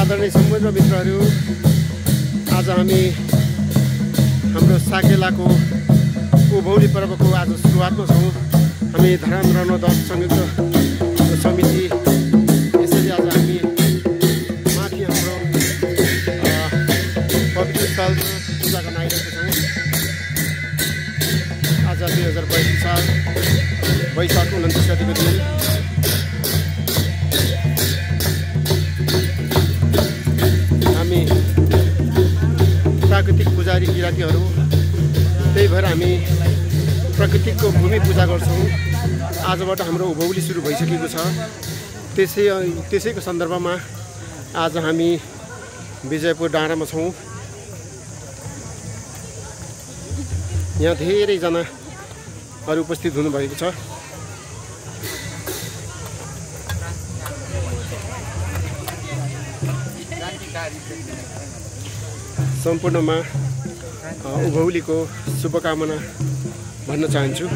आदरणीय सम्बन्ध मित्रहरू, आज हामी हाम्रो साकेलाको उभौली पर्वको आज सुरुवातमा छौँ। हामी धरान रणोदक संयुक्त समिति यसरी आज हामी माथि हाम्रो पवित्र स्थलमा पूजा गर्न आइरहेका छौँ। आज 2022 साल वैशाख 29 गतिको दिन हामी प्राकृतिक पुजारी किरातीहरू, त्यही भएर हामी प्रकृतिको भूमि पूजा गर्छौँ। आजबाट हाम्रो उभौली सुरु भइसकेको छ। त्यसैको सन्दर्भमा आज हामी विजयपुर डाँडामा छौँ। यहाँ धेरैजनाहरू उपस्थित हुनुभएको छ। सम्पूर्णमा उभौलीको शुभकामना भन्न चाहन्छु।